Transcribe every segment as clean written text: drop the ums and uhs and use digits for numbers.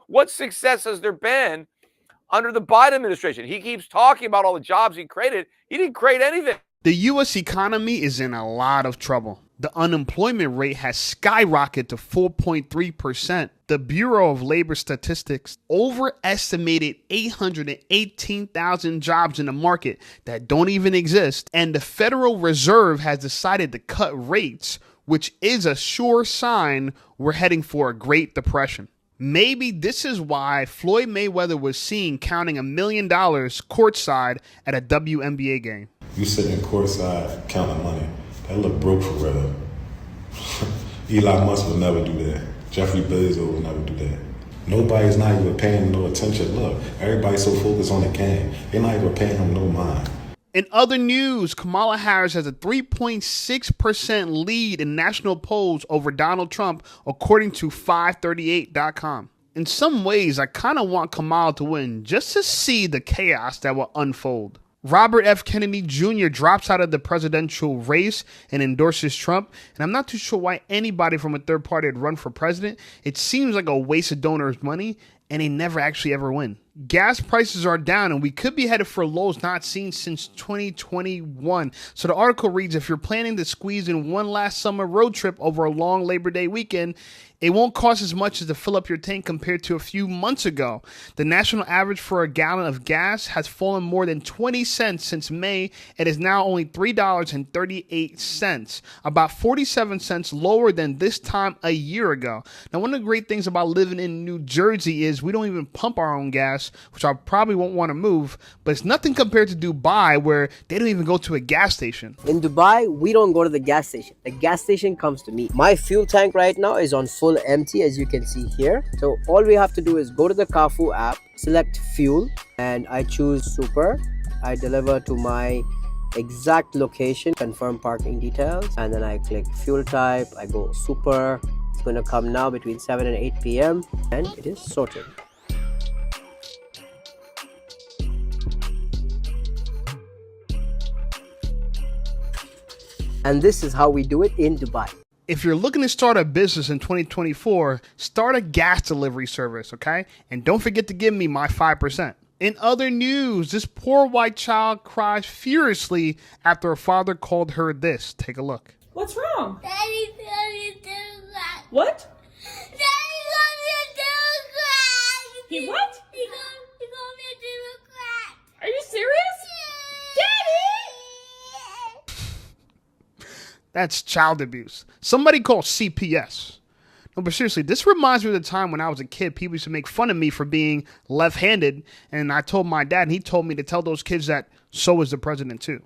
What success has there been under the Biden administration? He keeps talking about all the jobs he created. He didn't create anything. The U.S. economy is in a lot of trouble. The unemployment rate has skyrocketed to 4.3%. The Bureau of Labor Statistics overestimated 818,000 jobs in the market that don't even exist. And the Federal Reserve has decided to cut rates, which is a sure sign we're heading for a Great Depression. Maybe this is why Floyd Mayweather was seen counting $1 million courtside at a WNBA game. You sitting courtside counting money. That look broke for real. Elon Musk would never do that. Jeffrey Bezos would never do that. Nobody's not even paying no attention. Look, everybody's so focused on the game. They're not even paying him no mind. In other news, Kamala Harris has a 3.6% lead in national polls over Donald Trump, according to 538.com. In some ways, I kind of want Kamala to win just to see the chaos that will unfold. Robert F. Kennedy Jr. drops out of the presidential race and endorses Trump, and I'm not too sure why anybody from a third party would run for president. It seems like a waste of donors' money, and they never actually ever win. Gas prices are down, and we could be headed for lows not seen since 2021. So the article reads, if you're planning to squeeze in one last summer road trip over a long Labor Day weekend, it won't cost as much as to fill up your tank compared to a few months ago. The national average for a gallon of gas has fallen more than 20 cents since May and is now only $3.38, about 47 cents lower than this time a year ago. Now, one of the great things about living in New Jersey is we don't even pump our own gas, which I probably won't want to move, but it's nothing compared to Dubai, where they don't even go to a gas station. In Dubai, we don't go to the gas station. The gas station comes to me. My fuel tank right now is on full empty, as you can see here. So all we have to do is go to the Carrefour app, select fuel, and I choose super. I deliver to my exact location, confirm parking details, and then I click fuel type. I go super. It's going to come now between 7 and 8 p.m. and it is sorted. And this is how we do it in Dubai. If you're looking to start a business in 2024, start a gas delivery service, okay? And don't forget to give me my 5%. In other news, this poor white child cries furiously after her father called her this. Take a look. What's wrong? Daddy told me to crack. What? Daddy told me to crack. He what? He told me to crack. Are you serious? Daddy! That's child abuse. Somebody call CPS. No, but seriously, this reminds me of the time when I was a kid. People used to make fun of me for being left-handed, and I told my dad, and he told me to tell those kids that so is the president too.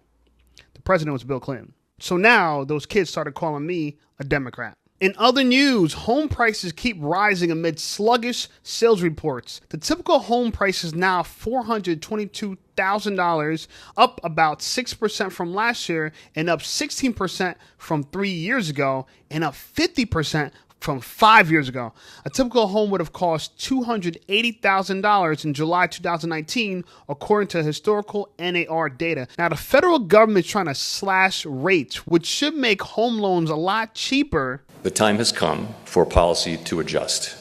The president was Bill Clinton. So now those kids started calling me a Democrat. In other news, home prices keep rising amid sluggish sales reports. The typical home price is now $422,000, up about 6% from last year and up 16% from 3 years ago and up 50% from 5 years ago. A typical home would have cost $280,000 in July 2019, according to historical NAR data. Now, the federal government is trying to slash rates, which should make home loans a lot cheaper. The time has come for policy to adjust.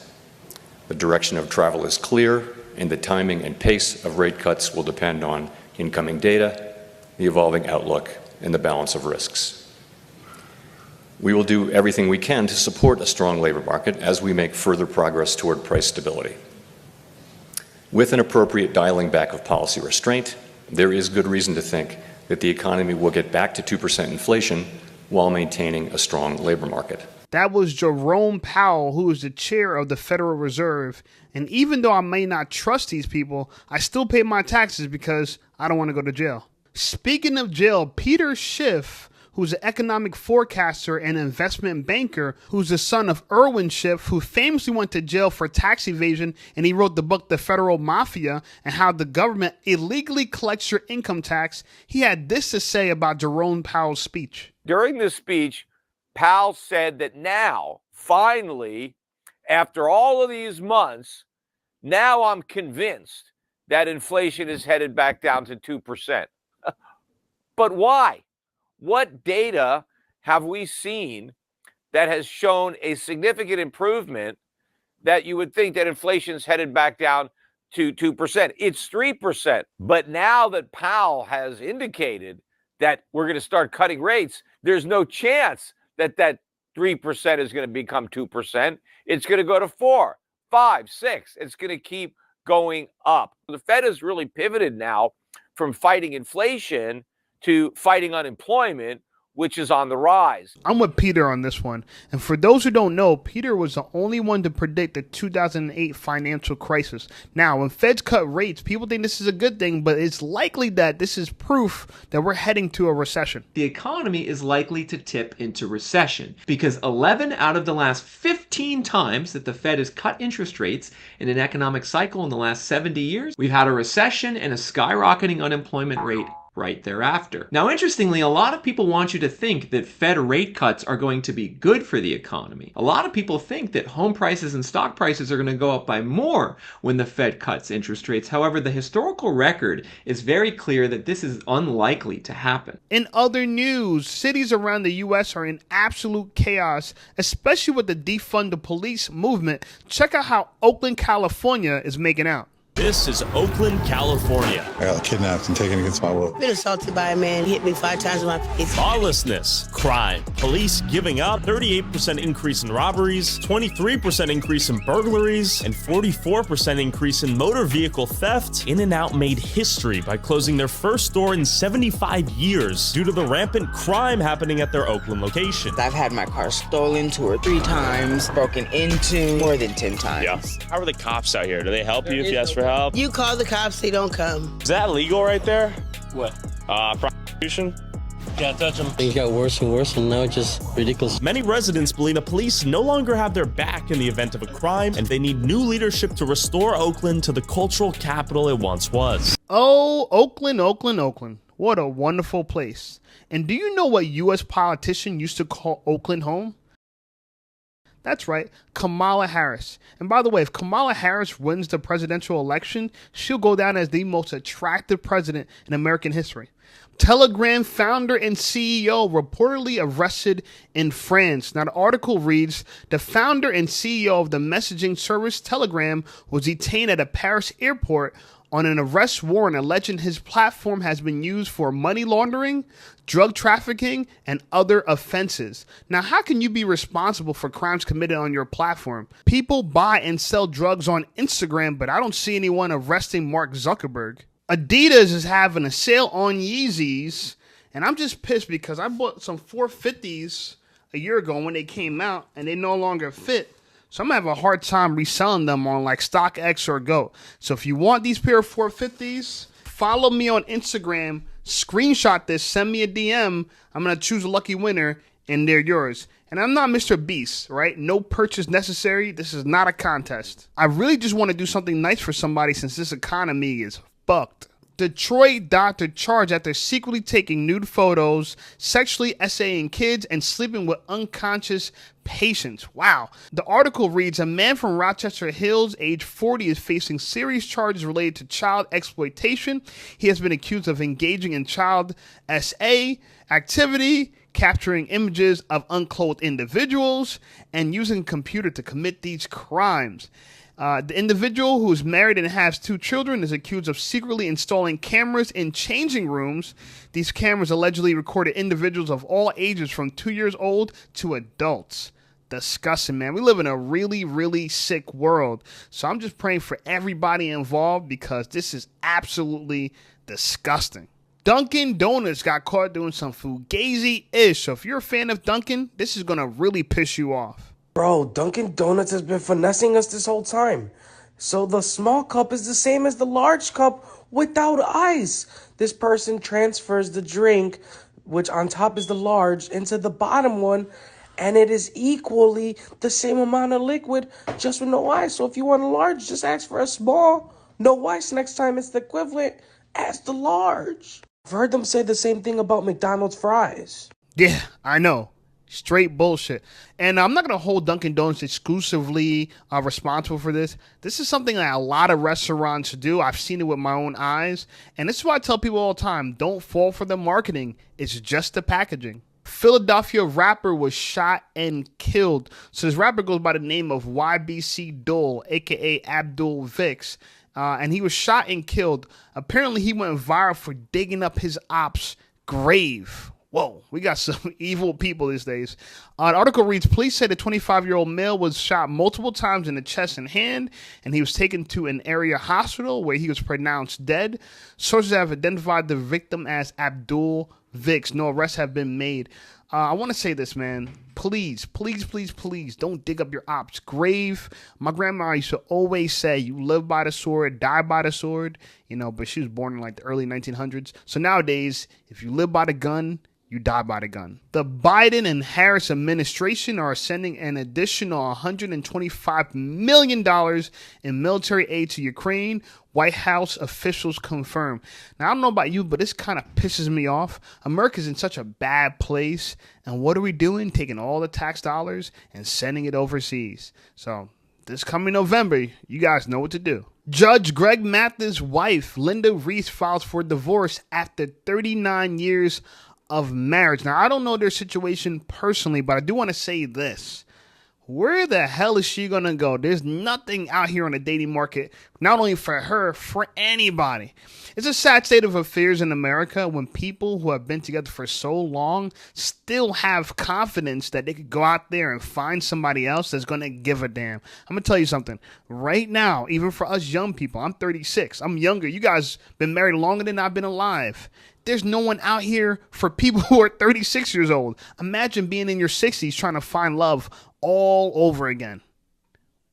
The direction of travel is clear, and the timing and pace of rate cuts will depend on incoming data, the evolving outlook, and the balance of risks. We will do everything we can to support a strong labor market as we make further progress toward price stability. With an appropriate dialing back of policy restraint, there is good reason to think that the economy will get back to 2% inflation while maintaining a strong labor market. That was Jerome Powell, who is the chair of the Federal Reserve. And even though I may not trust these people, I still pay my taxes because I don't want to go to jail. Speaking of jail, Peter Schiff, who's an economic forecaster and investment banker, who's the son of Irwin Schiff, who famously went to jail for tax evasion, and he wrote the book The Federal Mafia and how the government illegally collects your income tax. He had this to say about Jerome Powell's speech. During this speech, Powell said that now, finally, after all of these months, now I'm convinced that inflation is headed back down to 2%. But why? What data have we seen that has shown a significant improvement that you would think that inflation's headed back down to 2%. It's 3%. But now that Powell has indicated that we're going to start cutting rates, there's no chance that that 3% is going to become 2%. It's going to go to 4, 5, 6. It's going to keep going up. The Fed has really pivoted now from fighting inflation to fighting unemployment, which is on the rise. I'm with Peter on this one. And for those who don't know, Peter was the only one to predict the 2008 financial crisis. Now, when Feds cut rates, people think this is a good thing, but it's likely that this is proof that we're heading to a recession. The economy is likely to tip into recession because 11 out of the last 15 times that the Fed has cut interest rates in an economic cycle in the last 70 years, we've had a recession and a skyrocketing unemployment rate right thereafter. Now, interestingly, a lot of people want you to think that Fed rate cuts are going to be good for the economy. A lot of people think that home prices and stock prices are going to go up by more when the Fed cuts interest rates. However, the historical record is very clear that this is unlikely to happen. In other news, cities around the U.S. are in absolute chaos, especially with the defund the police movement. Check out how Oakland, California is making out. This is Oakland, California. I got kidnapped and taken against my will. Been assaulted by a man. He hit me 5 times in my face. Lawlessness, crime, police giving up, 38% increase in robberies, 23% increase in burglaries, and 44% increase in motor vehicle theft. In-N-Out made history by closing their first store in 75 years due to the rampant crime happening at their Oakland location. I've had my car stolen 2 or 3 times, broken into more than 10 times. Yeah. How are the cops out here? Do they help you if you ask for help? You call the cops, they don't come. Is that legal right there? What? Prostitution? Can't touch them. Things got worse and worse, and now it's just ridiculous. Many residents believe the police no longer have their back in the event of a crime, and they need new leadership to restore Oakland to the cultural capital it once was. Oh, Oakland, Oakland, Oakland. What a wonderful place. And do you know what U.S. politician used to call Oakland home? That's right, Kamala Harris. And by the way, if Kamala Harris wins the presidential election, she'll go down as the most attractive president in American history. Telegram founder and CEO reportedly arrested in France. Now, the article reads, the founder and CEO of the messaging service Telegram was detained at a Paris airport on an arrest warrant alleging his platform has been used for money laundering, drug trafficking, and other offenses. Now, how can you be responsible for crimes committed on your platform? People buy and sell drugs on Instagram, but I don't see anyone arresting Mark Zuckerberg. Adidas is having a sale on Yeezys, and I'm just pissed because I bought some 450s a year ago when they came out, and they no longer fit. So I'm going to have a hard time reselling them on like StockX or Go. So if you want these pair of 450s, follow me on Instagram, screenshot this, send me a DM. I'm going to choose a lucky winner, and they're yours. And I'm not Mr. Beast, right? No purchase necessary. This is not a contest. I really just want to do something nice for somebody since this economy is fucked. Detroit doctor charged after secretly taking nude photos, sexually essaying kids, and sleeping with unconscious patients. Wow. The article reads, a man from Rochester Hills, age 40, is facing serious charges related to child exploitation. He has been accused of engaging in child SA activity, capturing images of unclothed individuals, and using a computer to commit these crimes. The individual, who is married and has 2 children, is accused of secretly installing cameras in changing rooms. These cameras allegedly recorded individuals of all ages from 2 years old to adults. Disgusting, man. We live in a really, really sick world. So I'm just praying for everybody involved because this is absolutely disgusting. Dunkin' Donuts got caught doing some fugazi-ish. So if you're a fan of Dunkin', this is going to really piss you off. Bro, Dunkin' Donuts has been finessing us this whole time. So the small cup is the same as the large cup without ice. This person transfers the drink, which on top is the large, into the bottom one, and it is equally the same amount of liquid, just with no ice. So if you want a large, just ask for a small. No ice next time. It's the equivalent as the large. I've heard them say the same thing about McDonald's fries. Yeah, I know. Straight bullshit. And I'm not going to hold Dunkin' Donuts exclusively responsible for this. This is something that a lot of restaurants do. I've seen it with my own eyes. And this is why I tell people all the time, don't fall for the marketing. It's just the packaging. Philadelphia rapper was shot and killed. So this rapper goes by the name of YBC Dole, aka Abdul Vix. And he was shot and killed. Apparently, he went viral for digging up his ops' grave. Whoa, we got some evil people these days. The article reads, police say the 25-year-old male was shot multiple times in the chest and hand, and he was taken to an area hospital where he was pronounced dead. Sources have identified the victim as Abdul Vix. No arrests have been made. I want to say this, man. Please, please, please, please don't dig up your ops' grave. My grandma used to always say, you live by the sword, die by the sword. You know, but she was born in like the early 1900s. So nowadays, if you live by the gun, you die by the gun. The Biden and Harris administration are sending an additional $125 million in military aid to Ukraine, White House officials confirm. Now, I don't know about you, but this kind of pisses me off. America's in such a bad place. And what are we doing? Taking all the tax dollars and sending it overseas. So this coming November, you guys know what to do. Judge Greg Mathis' wife, Linda Reese, files for divorce after 39 years of marriage. Now, I don't know their situation personally, but I do want to say this. Where the hell is she going to go? There's nothing out here on the dating market, not only for her, for anybody. It's a sad state of affairs in America when people who have been together for so long still have confidence that they could go out there and find somebody else that's going to give a damn. I'm going to tell you something. Right now, even for us young people, I'm 36. I'm younger. You guys been married longer than I've been alive. There's no one out here for people who are 36 years old. Imagine being in your 60s trying to find love all over again.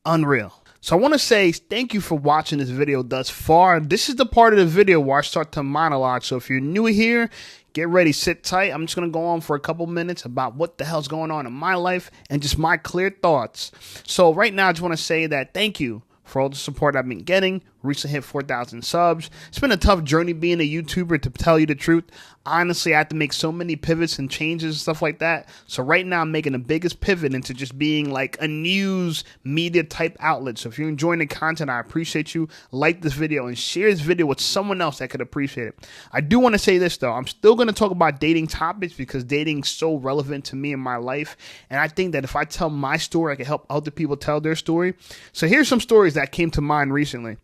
Unreal. So I want to say thank you for watching this video thus far. This is the part of the video where I start to monologue. So if you're new here, get ready, sit tight. I'm just going to go on for a couple minutes about what the hell's going on in my life and just my clear thoughts. So right now, I just want to say that thank you for all the support I've been getting. Recently hit 4,000 subs. It's been a tough journey being a YouTuber, to tell you the truth. Honestly, I had to make so many pivots and changes and stuff like that. So right now I'm making the biggest pivot into just being like a news media type outlet. So if you're enjoying the content, I appreciate you. Like this video and share this video with someone else that could appreciate it. I do want to say this though. I'm still going to talk about dating topics because dating is so relevant to me in my life. And I think that if I tell my story, I can help other people tell their story. So here's some stories that came to mind recently.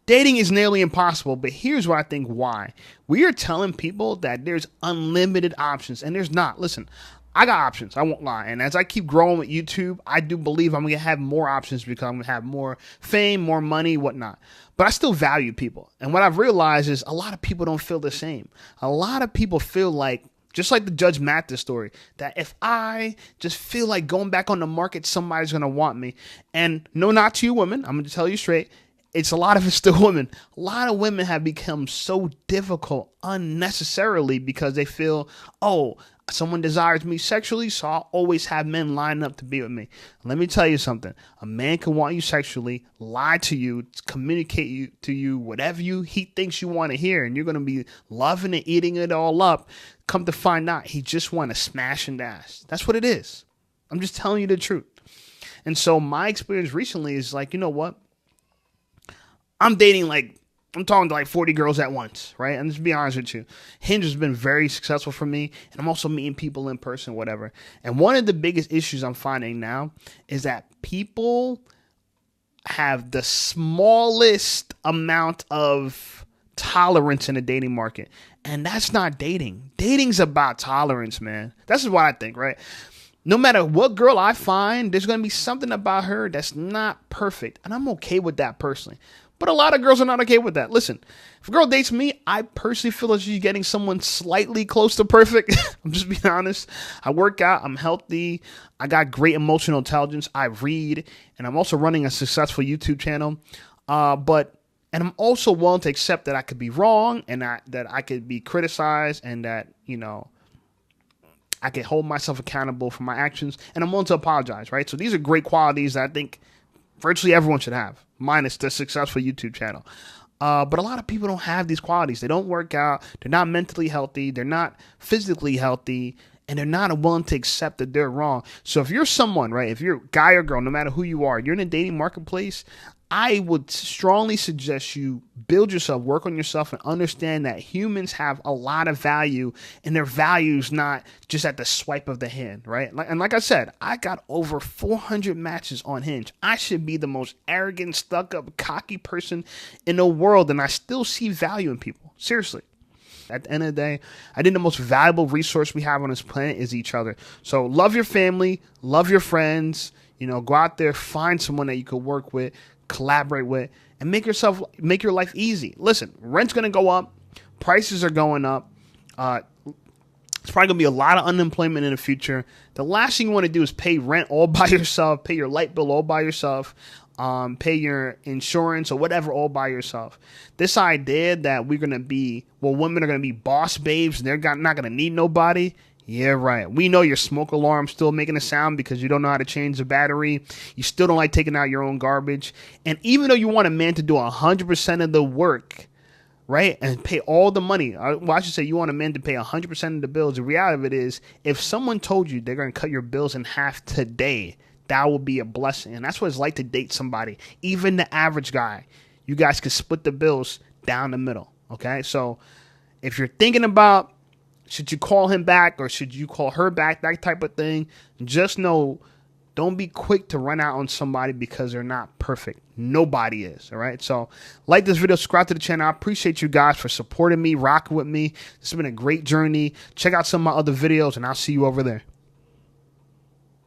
Dating is nearly impossible, but here's what I think why. We are telling people that there's unlimited options, and there's not. Listen, I got options. I won't lie. And as I keep growing with YouTube, I do believe I'm going to have more options because I'm going to have more fame, more money, whatnot. But I still value people. And what I've realized is a lot of people don't feel the same. A lot of people feel like, just like the Judge Mathis story, that if I just feel like going back on the market, somebody's going to want me. And no, not to you women. I'm going to tell you straight. It's a lot of it's still women. A lot of women have become so difficult unnecessarily because they feel, oh, someone desires me sexually, so I'll always have men line up to be with me. Let me tell you something. A man can want you sexually, lie to you, communicate to you whatever he thinks you want to hear, and you're going to be loving it, eating it all up. Come to find out, he just want to smash and dash. That's what it is. I'm just telling you the truth. And so my experience recently is like, you know what? I'm talking to like 40 girls at once, right? And just be honest with you, Hinge has been very successful for me, and I'm also meeting people in person, whatever. And one of the biggest issues I'm finding now is that people have the smallest amount of tolerance in the dating market, and that's not dating. Dating's about tolerance, man. That's what I think, right? No matter what girl I find, there's going to be something about her that's not perfect, and I'm okay with that personally. But a lot of girls are not okay with that. Listen, if a girl dates me, I personally feel that she's getting someone slightly close to perfect. I'm just being honest. I work out. I'm healthy. I got great emotional intelligence. I read. And I'm also running a successful YouTube channel. And I'm also willing to accept that I could be wrong and that I could be criticized and that, you know, I can hold myself accountable for my actions. And I'm willing to apologize, right? So these are great qualities that I think virtually everyone should have, minus the successful YouTube channel. But a lot of people don't have these qualities. They don't work out. They're not mentally healthy. They're not physically healthy. and they're not willing to accept that they're wrong. So if you're someone, right, if you're a guy or girl, no matter who you are, you're in a dating marketplace, I would strongly suggest you build yourself, work on yourself, and understand that humans have a lot of value, and their value is not just at the swipe of the hand, right? And like I said, I got over 400 matches on Hinge. I should be the most arrogant, stuck-up, cocky person in the world, and I still see value in people. Seriously. At the end of the day, I think the most valuable resource we have on this planet is each other. So love your family, love your friends, go out there, find someone that you could work with, collaborate with, and make your life easy. Listen, rent's going to go up. Prices are going up. It's probably going to be a lot of unemployment in the future. The last thing you want to do is pay rent all by yourself, pay your light bill all by yourself, pay your insurance or whatever all by yourself. This idea that women are going to be boss babes and they're not going to need nobody. Yeah, right. We know your smoke alarm's still making a sound because you don't know how to change the battery. You still don't like taking out your own garbage. And even though you want a man to do 100% of the work, right, and pay all the money, I should say you want a man to pay 100% of the bills, the reality of it is if someone told you they're going to cut your bills in half today, that will be a blessing. And that's what it's like to date somebody. Even the average guy, you guys can split the bills down the middle, okay? So if you're thinking about should you call him back or should you call her back, that type of thing, just know, don't be quick to run out on somebody because they're not perfect. Nobody is, all right? So like this video, subscribe to the channel. I appreciate you guys for supporting me, rocking with me. This has been a great journey. Check out some of my other videos, and I'll see you over there.